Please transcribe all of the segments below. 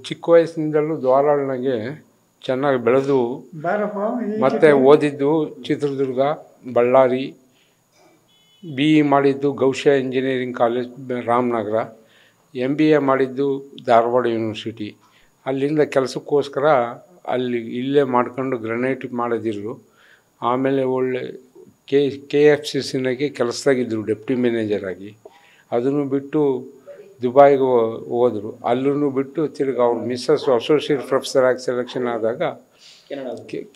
ಚಿಕ್ಕ ವಯಸ್ಸಿನಿಂದಲೂ ಧಾರವಾಡನಾಗೆ ಚೆನ್ನಾಗಿ ಬೆಳೆದು ಮತ್ತೆ ಓದಿದ್ದು ಚಿತ್ರದುರ್ಗ, ಬಳ್ಳಾರಿ, BE ಮಾಡಿದ್ದು ಗೌಶ ಇಂಜಿನಿಯರಿಂಗ್ ಕಾಲೇಜ್ ರಾಮನಗರ, MBA ಮಾಡಿದ್ದು ಧಾರವಾಡ ಯೂನಿವರ್ಸಿಟಿ. ಅಲ್ಲಿಂದ ಕೆಲಸಕ್ಕೋಸ್ಕರ ಇಲ್ಲೇ ಮಾಡ್ಕೊಂಡು ಗ್ರಾನೈಟ್ ಮಾಡೋದಿದ್ರು. ಆಮೇಲೆ ಒಳ್ಳೆ KFCCನಾಗೆ ಕೆಲಸದಾಗಿದ್ದರು ಡೆಪ್ಟಿ ಮ್ಯಾನೇಜರ್ ಆಗಿ. ಅದನ್ನು ಬಿಟ್ಟು ದುಬೈಗೆ ಹೋದರು. ಅಲ್ಲೂ ಬಿಟ್ಟು ತಿರ್ಗಿ ಅವ್ರು ಮಿಸ್ಸಸ್ ಅಸೋಸಿಯೇಟ್ ಪ್ರೊಫೆಸರ್ ಆಗಿ ಸೆಲೆಕ್ಷನ್ ಆದಾಗ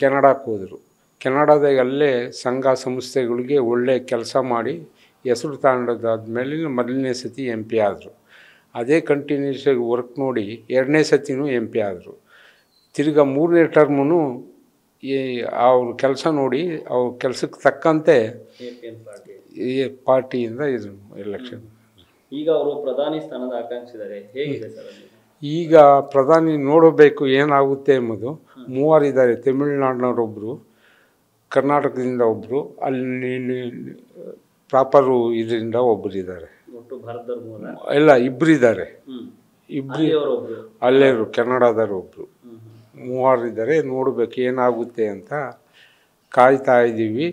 ಕೆನಡಾಕ್ಕೆ ಹೋದರು. ಕೆನಡಾದಾಗ ಅಲ್ಲೇ ಸಂಘ ಸಂಸ್ಥೆಗಳಿಗೆ ಒಳ್ಳೆ ಕೆಲಸ ಮಾಡಿ ಹೆಸರು ತಗೊಂಡಾದ್ಮೇಲೆ ಮೊದಲನೇ ಸತಿ MP ಆದರು. ಅದೇ ಕಂಟಿನ್ಯೂಸ್ ಆಗಿ ವರ್ಕ್ ನೋಡಿ 2ನೇ ಸತಿನೂ MP ಆದರು. ತಿರ್ಗಿ 3ನೇ ಟರ್ಮೂ ಅವ್ರ ಕೆಲಸ ನೋಡಿ ಅವ್ರ ಕೆಲಸಕ್ಕೆ ತಕ್ಕಂತೆ ಈ ಪಾರ್ಟಿಯಿಂದ ಇದು ಎಲೆಕ್ಷನ್. ಈಗ ಅವರು ಪ್ರಧಾನಿ ಸ್ಥಾನದ ಆಕಾಂಕ್ಷಿದ್ದಾರೆ, ಹೇಗಿದೆ ಸರ್? ಈಗ ಪ್ರಧಾನಿ ನೋಡಬೇಕು ಏನಾಗುತ್ತೆ ಎಂಬುದು. 3 ಇದ್ದಾರೆ. ತಮಿಳುನಾಡಿನವರೊಬ್ಬರು, ಕರ್ನಾಟಕದಿಂದ ಒಬ್ಬರು, ಅಲ್ಲಿ ಪ್ರಾಪರು ಇದರಿಂದ ಒಬ್ಬರಿದ್ದಾರೆ. ಇಲ್ಲ, ಇಬ್ಬರಿದ್ದಾರೆ. ಅಲ್ಲೇರು ಕೆನಡಾದವರು ಒಬ್ಬರು. 3 ಇದ್ದಾರೆ. ನೋಡಬೇಕು ಏನಾಗುತ್ತೆ ಅಂತ ಕಾಯ್ತಾ ಇದ್ದೀವಿ.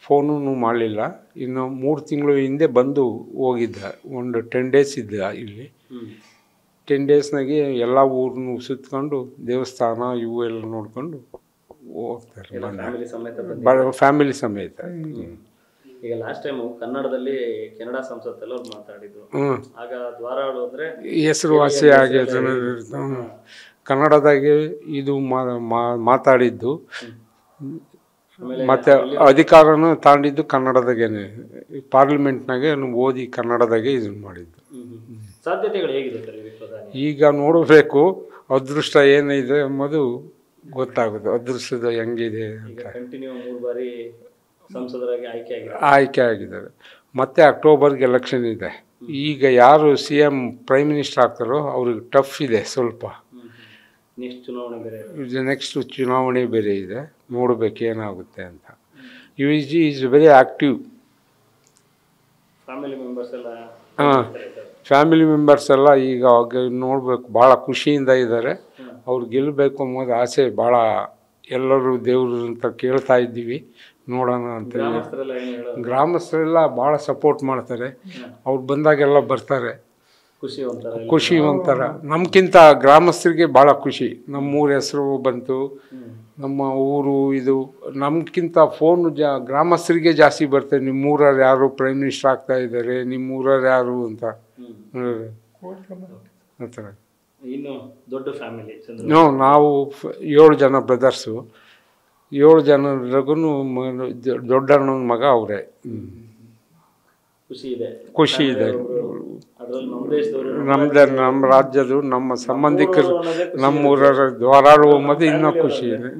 ಫೋನೂ ಮಾಡಲಿಲ್ಲ. ಇನ್ನು 3 ತಿಂಗಳು ಹಿಂದೆ ಬಂದು ಹೋಗಿದ್ದ. ಒಂದು 10 ಡೇಸ್ ಇದ್ದ ಇಲ್ಲಿ. 10 ಡೇಸ್ನಾಗೆ ಎಲ್ಲ ಊರನ್ನು ಸುತ್ಕೊಂಡು ದೇವಸ್ಥಾನ ಇವು ಎಲ್ಲ ನೋಡ್ಕೊಂಡು ಹೋಗ್ತಾರೆ. ಫ್ಯಾಮಿಲಿ ಸಮೇತ. ಈಗ ಲಾಸ್ಟ್ ಟೈಮ್ ಕನ್ನಡದಲ್ಲಿ ಕೆನಡಾ ಸಂಸತ್ತಲ್ಲಿ ಅವ್ರು ಮಾತಾಡಿದ್ರು. ಆಗ ಧಾರವಾಡ ಅಂದ್ರೆ ಹೆಸರುವಾಸಿ ಆಗಿ ಕನ್ನಡದಾಗೆ ಇದು ಮಾತಾಡಿದ್ದು. ಮತ್ತು ಅಧಿಕಾರನೂ ತಾಂಡಿದ್ದು ಕನ್ನಡದಾಗೇನೆ. ಪಾರ್ಲಿಮೆಂಟ್ನಾಗೆ ಓದಿ ಕನ್ನಡದಾಗೆ ಇದನ್ನು ಮಾಡಿದ್ದು. ಸಾಧ್ಯತೆಗಳು ಹೇಗಿದೆ ಸರ್ ಈಗ ನೋಡಬೇಕು. ಅದೃಷ್ಟ ಏನಿದೆ ಎಂಬುದು ಗೊತ್ತಾಗೋದು. ಅದೃಷ್ಟದ ಹೆಂಗಿದೆ ಅಂತ. ಕಂಟಿನ್ಯೂ 3 ಬಾರಿ ಸಂಸದರಾಗಿ ಆಯ್ಕೆ ಆಗಿದ್ದಾರೆ. ಮತ್ತೆ ಅಕ್ಟೋಬರ್ಗೆ ಎಲೆಕ್ಷನ್ ಇದೆ. ಈಗ ಯಾರು CM ಪ್ರೈಮ್ ಮಿನಿಸ್ಟರ್ ಆಗ್ತಾರೋ ಅವ್ರಿಗೆ ಟಫ್ ಇದೆ ಸ್ವಲ್ಪ. ನೆಕ್ಸ್ಟ್ ಚುನಾವಣೆ ಬೇರೆ ಇದೆ. ನೋಡಬೇಕು ಏನಾಗುತ್ತೆ ಅಂತ. Is very active. Family members ಎಲ್ಲ ಈಗ ನೋಡಬೇಕು, ಭಾಳ ಖುಷಿಯಿಂದ ಇದ್ದಾರೆ. ಅವ್ರು ಗೆಲ್ಲಬೇಕು ಅನ್ನೋದು ಆಸೆ ಭಾಳ. ಎಲ್ಲರೂ ದೇವರು ಅಂತ ಕೇಳ್ತಾ ಇದ್ದೀವಿ. ನೋಡೋಣ ಅಂತ. ಗ್ರಾಮಸ್ಥರೆಲ್ಲ ಭಾಳ ಸಪೋರ್ಟ್ ಮಾಡ್ತಾರೆ. ಅವ್ರು ಬಂದಾಗೆಲ್ಲ ಬರ್ತಾರೆ. ಖುಷಿ ಒಂಥರ. ನಮ್ಗಿಂತ ಗ್ರಾಮಸ್ಥರಿಗೆ ಭಾಳ ಖುಷಿ. ನಮ್ಮೂರ ಹೆಸರು ಬಂತು, ನಮ್ಮ ಊರು ಇದು. ನಮ್ಗಿಂತ ಫೋನು ಗ್ರಾಮಸ್ಥರಿಗೆ ಜಾಸ್ತಿ ಬರ್ತದೆ. ನಿಮ್ಮೂರವ್ರು ಯಾರು ಪ್ರೈಮ್ ಮಿನಿಸ್ಟರ್ ಆಗ್ತಾ ಇದ್ದಾರೆ, ನಿಮ್ಮೂರವ್ರು ಯಾರು ಅಂತ. ನಾವು 7 ಜನ ಬ್ರದರ್ಸು. 7 ಜನರಿಗೂ ದೊಡ್ಡಣ್ಣನ ಮಗ ಅವರೇ. ಖುಷಿ ಇದೆ. ನಮ್ಮ ರಾಜ್ಯದ ನಮ್ಮ ಸಂಬಂಧಿಕರು ನಮ್ಮೂರರ ಧಾರವಾಡ ಹೋಗೋದು ಇನ್ನೂ ಖುಷಿ ಇದೆ.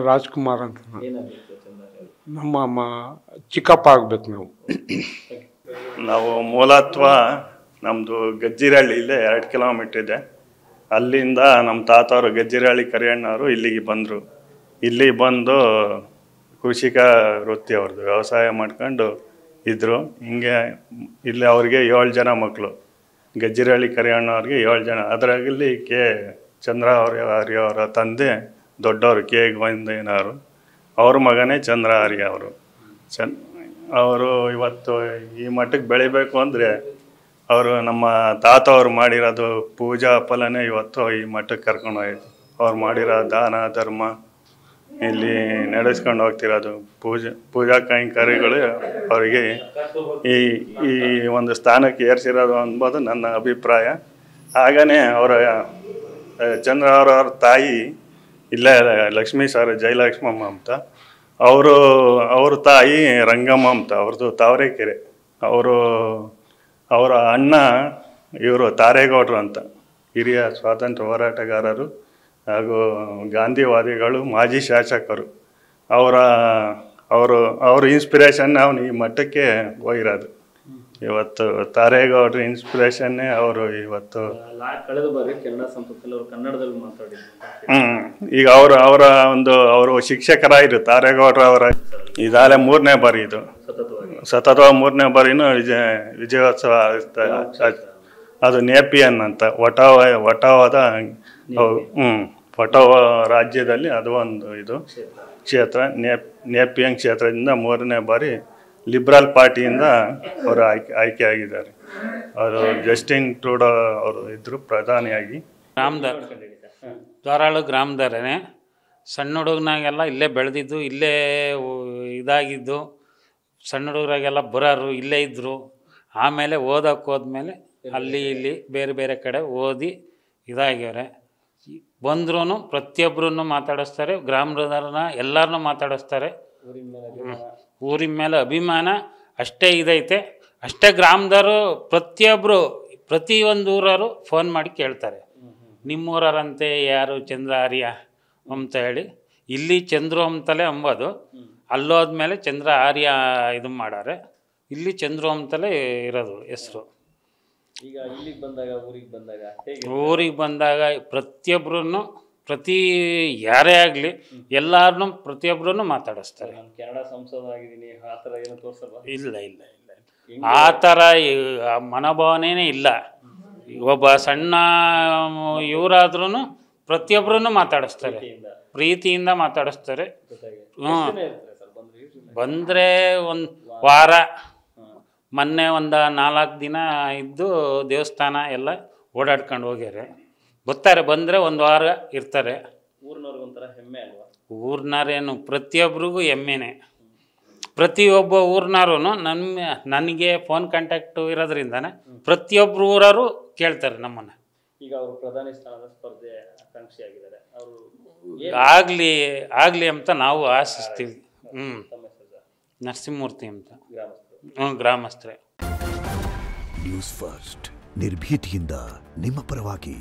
ರಾಜ್ಕುಮಾರ್ ಅಂತ. ನಮ್ಮ ಚಿಕ್ಕಪ್ಪ ಆಗ್ಬೇಕು ನಾವು. ನಾವು ಮೂಲತ್ವ ನಮ್ಮದು ಗಜ್ಜಿರಹಳ್ಳಿ, ಇಲ್ಲೇ 2 ಕಿಲೋಮೀಟ್ರ್ ಇದೆ. ಅಲ್ಲಿಂದ ನಮ್ಮ ತಾತವರು ಗಜ್ಜಿರಹಳ್ಳಿ ಕರಿಯಣ್ಣವರು ಇಲ್ಲಿಗೆ ಬಂದರು. ಇಲ್ಲಿ ಬಂದು ಕೃಷಿಕ ವೃತ್ತಿ ಅವ್ರದ್ದು, ವ್ಯವಸಾಯ ಮಾಡ್ಕೊಂಡು ಇದ್ದರು. ಹಿಂಗೆ ಇಲ್ಲಿ ಅವ್ರಿಗೆ 7 ಜನ ಮಕ್ಕಳು. ಗಜ್ಜಿರಹಳ್ಳಿ ಕರಿಯಣ್ಣವ್ರಿಗೆ 7 ಜನ. ಅದರಲ್ಲಿ ಚಂದ್ರ ಅವರ ತಂದೆ ದೊಡ್ಡವರು ಗೋವಿಂದಯ್ಯನವರು. ಅವ್ರ ಮಗನೇ ಚಂದ್ರ ಆರ್ಯ ಅವರು. ಅವರು ಇವತ್ತು ಈ ಮಟ್ಟಕ್ಕೆ ಬೆಳಿಬೇಕು ಅಂದರೆ ಅವರು ನಮ್ಮ ತಾತ ಅವ್ರು ಮಾಡಿರೋದು ಪೂಜಾ ಫಲನೇ ಇವತ್ತು ಈ ಮಟ್ಟಕ್ಕೆ ಕರ್ಕೊಂಡು ಹೋಯ್ತು. ಅವ್ರು ಮಾಡಿರೋ ದಾನ ಧರ್ಮ ಇಲ್ಲಿ ನಡೆಸ್ಕೊಂಡು ಹೋಗ್ತಿರೋದು ಪೂಜಾ ಕೈಂಕರ್ಯಗಳು ಅವರಿಗೆ ಈ ಒಂದು ಸ್ಥಾನಕ್ಕೆ ಏರಿಸಿರೋದು ಅನ್ಬೋದು ನನ್ನ ಅಭಿಪ್ರಾಯ. ಹಾಗೇ ಅವರ ಚಂದ್ರ ಅವ್ರ ತಾಯಿ ಇಲ್ಲೇ ಲಕ್ಷ್ಮೀ ಸರ್, ಜಯಲಕ್ಷ್ಮಮ್ಮ ಅಂತ. ಅವ್ರ ತಾಯಿ ರಂಗಮ್ಮ ಅಂತ, ಅವ್ರದ್ದು ತಾವರೆಕೆರೆ. ಅವರ ಅಣ್ಣ ಇವರು ತಾರೇಗೌಡರು ಅಂತ, ಹಿರಿಯ ಸ್ವಾತಂತ್ರ್ಯ ಹೋರಾಟಗಾರರು ಹಾಗೂ ಗಾಂಧಿವಾದಿಗಳು, ಮಾಜಿ ಶಾಸಕರು. ಅವರ ಇನ್ಸ್ಪಿರೇಷನ್ ಅವನು ಈ ಮಟ್ಟಕ್ಕೆ ಹೋಗಿರೋದು. ಇವತ್ತು ತಾರೇಗೌಡ್ರ ಇನ್ಸ್ಪಿರೇಷನ್ನೇ ಅವರು ಇವತ್ತು. ಕಳೆದ ಬಾರಿ ಕೆನಡಾ ಸಂಪರ್ಕದಲ್ಲಿ ಅವರು ಕನ್ನಡದಲ್ಲಿ ಮಾತಾಡಿದ್ರು. ಈಗ ಅವರು ಶಿಕ್ಷಕರಾಗಿರು ತಾರೇಗೌಡ್ರ ಅವರ. ಇದಾಗಲೇ 3ನೇ ಬಾರಿ ಇದು. ಸತತ 3ನೇ ಬಾರಿನೂ ವಿಜಯೋತ್ಸವ ಅದು ನೇಪಿಯನ್ ಅಂತ ಒಟಾವಾದ ಒಟಾವಾ ರಾಜ್ಯದಲ್ಲಿ ಅದು ಒಂದು ಇದು ಕ್ಷೇತ್ರ. ನೇಪಿಯನ್ ಕ್ಷೇತ್ರದಿಂದ 3ನೇ ಬಾರಿ ಲಿಬ್ರಲ್ ಪಾರ್ಟಿಯಿಂದ ಅವರು ಆಯ್ಕೆ ಆಗಿದ್ದಾರೆ. ಅವರು ಜಸ್ಟಿನ್ ಟ್ರೂಡೋ ಅವರು ಇದ್ದರು ಪ್ರಧಾನಿಯಾಗಿ. ಧಾರಾಳು ಗ್ರಾಮದವರೇ. ಸಣ್ಣ ಹುಡುಗನಾಗೆಲ್ಲ ಇಲ್ಲೇ ಬೆಳೆದಿದ್ದು, ಇಲ್ಲೇ ಇದಾಗಿದ್ದು, ಸಣ್ಣ ಹುಡುಗರಾಗೆಲ್ಲ ಬರೋರು ಇಲ್ಲೇ ಇದ್ದರು. ಆಮೇಲೆ ಓದೋಕ್ಕೆ ಹೋದ್ಮೇಲೆ ಅಲ್ಲಿ ಇಲ್ಲಿ ಬೇರೆ ಬೇರೆ ಕಡೆ ಓದಿ ಇದಾಗ್ಯವ್ರೆ. ಬಂದ್ರೂ ಪ್ರತಿಯೊಬ್ಬರೂ ಮಾತಾಡಿಸ್ತಾರೆ, ಗ್ರಾಮದವ್ರನ್ನ ಎಲ್ಲರನ್ನೂ ಮಾತಾಡಿಸ್ತಾರೆ. ಊರಿನ ಮೇಲೆ ಅಭಿಮಾನ ಅಷ್ಟೇ ಇದೈತೆ. ಅಷ್ಟೇ ಗ್ರಾಮದವರು ಪ್ರತಿಯೊಬ್ಬರು ಪ್ರತಿಯೊಂದು ಊರವರು ಫೋನ್ ಮಾಡಿ ಕೇಳ್ತಾರೆ, ನಿಮ್ಮೂರಂತೆ ಯಾರು ಚಂದ್ರ ಆರ್ಯ ಅಂತ ಹೇಳಿ. ಇಲ್ಲಿ ಚಂದ್ರು ಅಂತಲೇ ಅಂಬೋದು, ಅಲ್ಲೋದ್ಮೇಲೆ ಚಂದ್ರ ಆರ್ಯ ಇದು ಮಾಡಾರೆ. ಇಲ್ಲಿ ಚಂದ್ರು ಅಂತಲೇ ಇರೋದು ಹೆಸರು. ಈಗ ಇಲ್ಲಿಗೆ ಬಂದಾಗ ಊರಿಗೆ ಬಂದಾಗ ಪ್ರತಿಯೊಬ್ಬರೂ ಯಾರೇ ಆಗಲಿ ಎಲ್ಲರನ್ನೂ ಪ್ರತಿಯೊಬ್ಬರೂ ಮಾತಾಡಿಸ್ತಾರೆ. ಕೆನಡಾ ಸಂಸದ ಆಗಿದ್ದೀನಿ ಆ ಥರ ಏನೋ ತೋರಿಸಲ್ವಾ? ಇಲ್ಲ ಇಲ್ಲ ಇಲ್ಲ ಇಲ್ಲ, ಆ ಥರ ಮನೋಭಾವನೆ ಇಲ್ಲ. ಒಬ್ಬ ಸಣ್ಣ ಇವರಾದ್ರೂ ಪ್ರತಿಯೊಬ್ಬರೂ ಮಾತಾಡಿಸ್ತಾರೆ, ಪ್ರೀತಿಯಿಂದ ಮಾತಾಡಿಸ್ತಾರೆ. ಬಂದರೆ ಒಂದು ವಾರ, ಮೊನ್ನೆ ಒಂದು 4 ದಿನ ಇದ್ದು ದೇವಸ್ಥಾನ ಎಲ್ಲ ಓಡಾಡ್ಕೊಂಡು ಹೋಗ್ಯಾರೆ. ಬರ್ತಾರೆ, ಬಂದರೆ ಒಂದು ವಾರ ಇರ್ತಾರೆ. ಊರಿನವ್ರಿಗೊಂಥರ ಹೆಮ್ಮೆ ಅಲ್ವಾ? ಊರ್ನಾರೇನು ಪ್ರತಿಯೊಬ್ಬರಿಗೂ ಹೆಮ್ಮೆನೇ. ಪ್ರತಿಯೊಬ್ಬ ಊರ್ನಾರು ನನಗೆ ಫೋನ್ ಕಾಂಟ್ಯಾಕ್ಟು ಇರೋದ್ರಿಂದನೇ ಪ್ರತಿಯೊಬ್ಬರು ಊರವರು ಕೇಳ್ತಾರೆ ನಮ್ಮನ್ನು. ಈಗ ಅವರು ಪ್ರಧಾನಿ ಸ್ಥಾನದ ಸ್ಪರ್ಧೆ ಆಕಾಂಕ್ಷಿ ಆಗಿದ್ದಾರೆ, ಅವರು ಆಗಲಿ ಅಂತ ನಾವು ಆಶಿಸ್ತೀವಿ. ನರಸಿಂಹಮೂರ್ತಿ ಅಂತ, ಗ್ರಾಮಸ್ಥರೇ. ನ್ಯೂಸ್ ಫಸ್ಟ್ ನಿರ್ಭೀತಿಯಿಂದ ನಿಮ್ಮ ಪರವಾಗಿ.